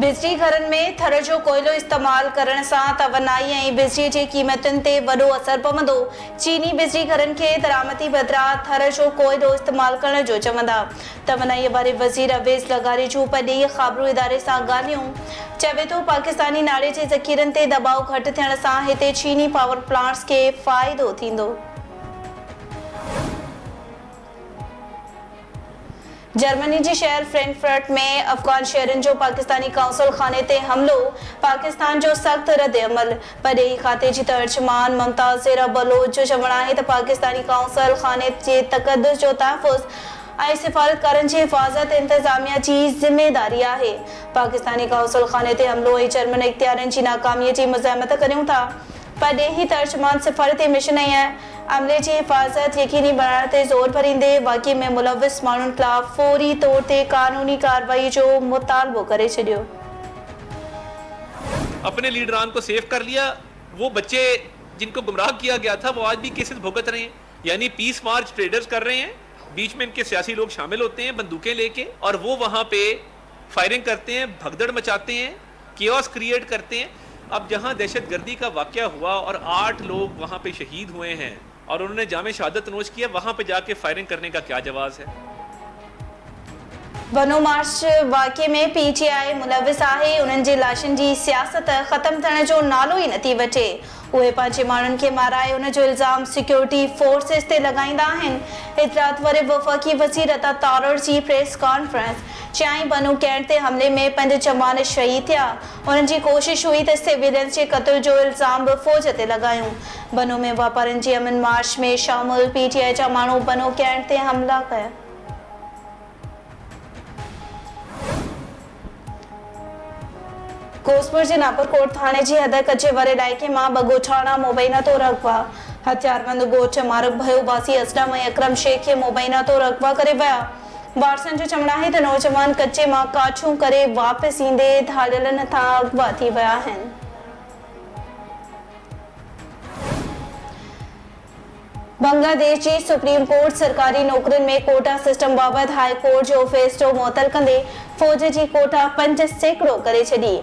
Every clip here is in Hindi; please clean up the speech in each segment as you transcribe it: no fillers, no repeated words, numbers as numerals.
बिजली घरनि में थर जो कोयलो इस्तेमाल करण सां तवनाई ऐं बिजली जी क़ीमतुनि ते वॾो असर पवंदो। चीनी बिजली घरनि खे दरामदी बदिरां थर जो कोयलो इस्तेमाल करण जो चवंदा। तवनाई वारे वज़ीर अवेज़ लगारी जूं ॾींहुं ख़बरूं इदारे सां ॻाल्हियूं। चवे थो पाकिस्तानी नाले जे ज़ख़ीरनि ते दबाउ घटि थियण सां हिते चीनी पावर प्लांट्स खे फ़ाइदो थींदो। जर्मनी जे शहर फ्रैंकफर्ट में अफ़गान शहरनि जो पाकिस्तानी काउंसिल खाने ते हमलो, पाकिस्तान जो सख़्त रद्द-ए-अमल। पॾेही खाते जी तर्जुमान मुमताज़ ज़ेरा बलोच जो चवणु आहे त पाकिस्तानी काउंसिल खाने जे तक़दुस जो तहफ़्फ़ुज़ ऐं सिफ़ारतकारनि जी हिफ़ाज़त इंतज़ामिया जी ज़िमेदारी आहे। पाकिस्तानी काउंसिल खाने ते हमलो ऐं जर्मन इख़्तियारनि जी नाकामीअ जी मज़ामत करियूं था। पॾेही तर्जुमान सिफ़ारती मिशन ऐं अमले जी हिफ़ाज़त यकीनी बणाइण ते ज़ोर भरींदे वाक़िए में मुलविस माण्हुनि ख़िलाफ़ फ़ौरी तौर ते क़ानूनी कार्रवाई जो मुतालबो करे छॾियो। अपने लीडरान को सेव कर लिया। वो बच्चे जिनको गुमराह किया गया था वो आज भी केसेस भुगत रहे हैं। यानी पीस मार्च ट्रेडर्स कर रहे हैं, बीच में इनके सियासी लोग शामिल होते हैं बंदूकें लेके, और वो वहां पे फायरिंग करते हैं, भगदड़ मचाते हैं, केओस क्रिएट करते हैं। अब जहां दहशतगर्दी का वाकया हुआ और 8 लोग वहां पे शहीद हुए हैं और उन्होंने जामे शहादत नोश किया, वहां पे जाके फायरिंग करने का क्या जवाब है? बनो मार्च वाक़िए में पीटीआई मुलविस आहे। उन्हनि जे लाशनि जी सियासत ख़त्म थियण जो नालो ई नथी वठे। उहे पंहिंजे माण्हुनि खे माराए उन जो इल्ज़ाम सिक्योरिटी फोर्सेस ते लॻाईंदा आहिनि। इतलात वारे वफ़ाक़ी वज़ीर अता तारर जी प्रेस कॉन्फ्रेंस चयाईं बनो कैंट ते हमले में 5 जवान शहीद थिया। उन्हनि जी कोशिश हुई त सिविलियंस जे क़त्ल जो इल्ज़ाम बि फ़ौज ते लॻायूं। बनो में वापारियुनि जी अमन मार्च में शामिल पीटीआई जा माण्हू बनो कैंट ते हमला कया। कोसपुर जे नापरकोट थाणे जी हद कचे वारे इलाइक़े मां 2 ॻोठाणा मुबैना तौरु अगवा। हथियारबंद ॻोठ मारक भयो बासी असलम ऐं अकरम शेख खे मुबैना तौरु अगवा करे विया। वारसनि जो चवणु आहे त नौजवान कचे मां काछूं करे वापसि ईंदे धाड़ियलनि हथां अगवा थी विया आहिनि। बांग्लादेश जी सुप्रीम कोर्ट सरकारी नौकरियुनि में कोटा सिस्टम बाबति हाई कोर्ट जो फ़ैसिलो मुअतल कंदे फ़ौज जी कोटा 5% करे छॾी।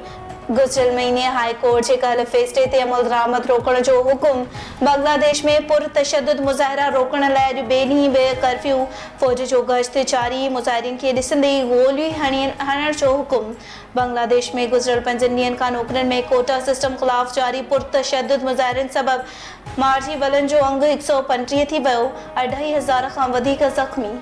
गुज़िरियल महीने हाई कोर्ट जे कयल फ़ैसिले ते अमल दरामद रोकण जो हुकुम। बांग्लादेश में पुरतशद्दुद मुज़ाहिरा रोकण लाइ अॼु ॿिए ॾींहुं बि कर्फ्यू। फ़ौज जो गश्त जारी, मुज़ाहिरीन खे ॾिसंदे ई गोलियूं हणण जो हुकुम। बांग्लादेश में गुज़िरियल 5 ॾींहनि खां नौकरियुनि में कोटा सिस्टम ख़िलाफ़ जारी पुरतशद्दुद मुज़ाहिरनि सबबि मारिजी वलनि जो अंग 135 थी वियो। 2,500 खां वधीक ज़ख़्मी।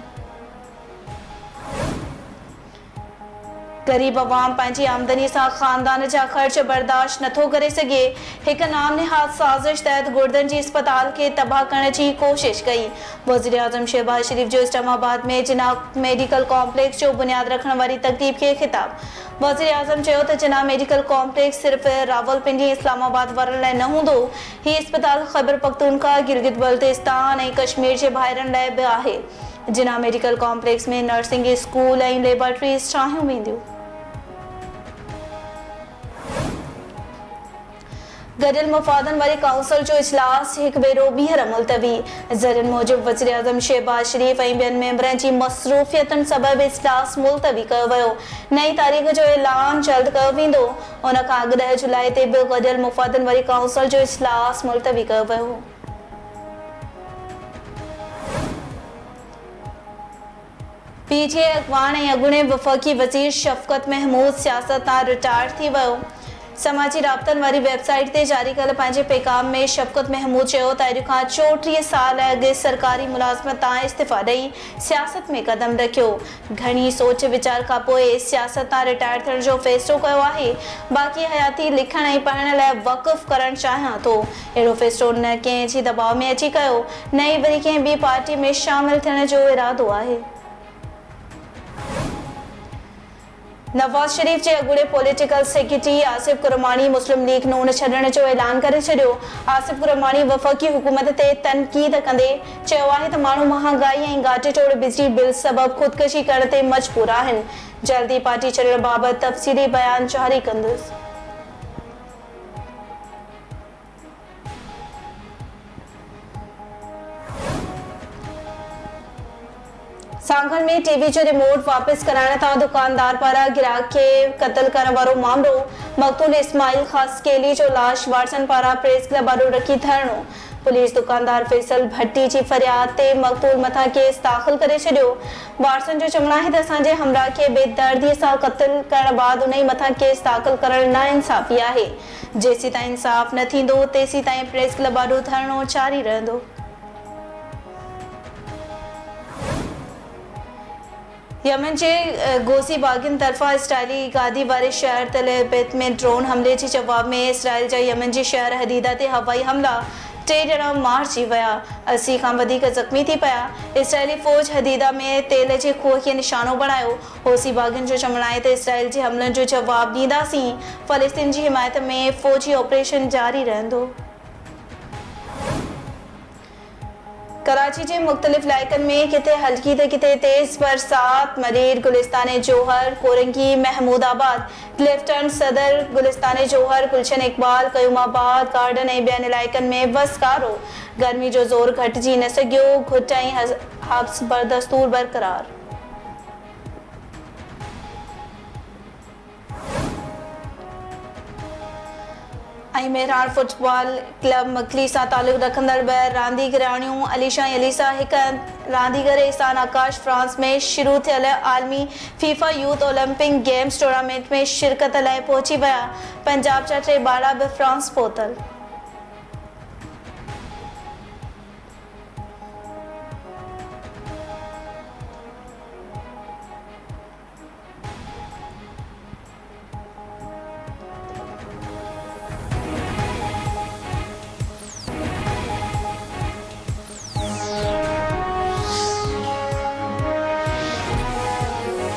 ग़रीब अवाम पंहिंजी आमदनी सां ख़ानदान जा ख़र्च बर्दाश्त नथो करे सघे। हिक नाम निहाद साज़िश तहत गुर्दनि जी अस्पताल खे तबाह करण जी कोशिश कई। वज़ीर आज़म शहबाज शरीफ़ जो इस्लामाबाद में जिन्ना मेडिकल कॉम्प्लेक्स जो बुनियाद रखण वारी तक़रीब खे ख़िताब। वज़ीर आज़म चयो त जिन्ना मेडिकल कॉम्प्लेक्स सिर्फ़ रावलपिंडी इस्लामाबाद वारनि लाइ न हूंदो। हीउ अस्पताल ख़ैबर पख्तूनख्वा, गिलगित बल्तिस्तान ऐं कश्मीर जे ॿाहिरनि लाइ बि आहे। जिन्ना मेडिकल कॉम्प्लेक्स में नर्सिंग स्कूल ऐं लेबोरेटरीज़ ठाहियूं वेंदियूं। गडियल मुफ़ादन वारी काउंसिल जो इजलास हिकु भेरो ॿीहर मुलतवी। ज़रियनि मूजिबि वज़ीर आज़म शहबाज शरीफ़ ऐं ॿियनि मेंबरनि जी मसरूफ़ियतुनि सबबि इजलास मुलतवी कयो वियो। नई तारीख़ जो ऐलान जल्द कयो वेंदो। उन खां अॻु 10 जुलाई ते बि गडियल मुफ़ादन वारी काउंसिल जो इजलास मुलतवी कयो वियो। पीटीआई अॻवान ऐं अॻूणे वफ़ाक़ी वज़ीर शफ़क़त महमूद सियासत तां रिटायर थी वियो। समाजी राब्तनि वारी वेबसाइट ते जारी कयल पंहिंजे पैगाम में शफ़क़त महमूद चयो त अॼु खां 34 साल अॻु सरकारी मुलाज़मत तां इस्तीफ़ा ॾेई सियासत में क़दम रखियो। घणी सोच वीचार खां पोइ सियासत तां रिटायर थियण जो फ़ैसिलो कयो आहे। बाक़ी हयाती लिखण ऐं पढ़ण लाइ वक़फ़ करणु चाहियां थो। अहिड़ो फ़ैसिलो न कंहिं जे दबाव में अची कयो, न ई वरी कंहिं ॿी पार्टी में शामिल थियण जो इरादो आहे। नवाज़ शरीफ़ जे अॻूणे पॉलिटिकल सेक्रेटरी आसिफ कुरमानी मुस्लिम लीग नून छॾण जो ऐलान करे छॾियो। आसिफ कुरमानी वफ़ाक़ी हुकूमत ते तनक़ीद कंदे चयो आहे त माण्हू महांगाई ऐं घाटे-टोड़ बिजली बिल सबबि ख़ुदकुशी करण ते मजबूर आहिनि। जल्दी पार्टी छॾण बाबति तफ़सीली बयान जारी कंदुसि। सांगल में टीवी जो रिमोट वापस कराइण तां दुकानदार पारां गिराक खे क़त्ल करण वारो मामलो। मक़तूल इस्माइल खासकेली जो लाश वारसन पारां प्रेस क्लब ॾाढो रखी धरणो। पुलिस दुकानदार फैसल भट्टी जी फरियाद ते मक़तूल मथां केस दाख़िल करे छॾियो। वारसन जो चवणु आहे त असांजे हमराह खे बेदर्दीअ सां क़त्ल करण बाद उन मथां केस दाख़िल करण नाइंसाफ़ी आहे। जेसीं ताईं इंसाफ़ न थींदो तेसीं ताईं प्रेस क्लब ॾाढो धरणो जारी रहंदो। यमन जे गोसी बागिन तरफ़ां इसराइली गादी वारे शहर तल अबीद में ड्रोन हमले जे जवाब में इसराइल जा यमन जे शहर हदीदा ते हवाई हमला। 3 ॼणा मारिजी विया, 80 खां वधीक ज़ख़्मी थी पिया। इसराइली फ़ौज हदीदा में तेल जे खूह खे निशानो बणायो। होसी बागिन जो चवणु आहे त इसराइल जे हमलनि जो जवाब ॾींदासीं। फ़लस्तीन जी हिमायत में फ़ौजी ऑपरेशन जारी रहंदो। कराची के मुख्तलिफ इलाक़नि में किथे हल्की तो किथे तेज़ बरसात। मरीर गुलिस्तान जोहर, कोरंगी, महमूदाबाद, क्लिफ्टन सदर, गुलिस्तान जोहर, गुलशन इकबाल, कयूमाबाद, गार्डन ऐं ॿियनि इलाइक़नि में वसकारो। गर्मी जो ज़ोर घटिजी न सघियो। घुट ऐं हब्स बदस्तूर बरक़रार। मेहरान फुटबॉल क्लब मकली सां ताल्लुक़ रखंदड़ ॿ रांदीगराणियूं अलीशा ऐं अलीसा हिकु रांदीगर एहसान आकाश फ्रांस में शुरू थियल आलमी FIFA youth Olympic games tournament में शिरकत लाइ पहुची विया। पंजाब जा 3 ॿार बि फ्रांस पहुतल।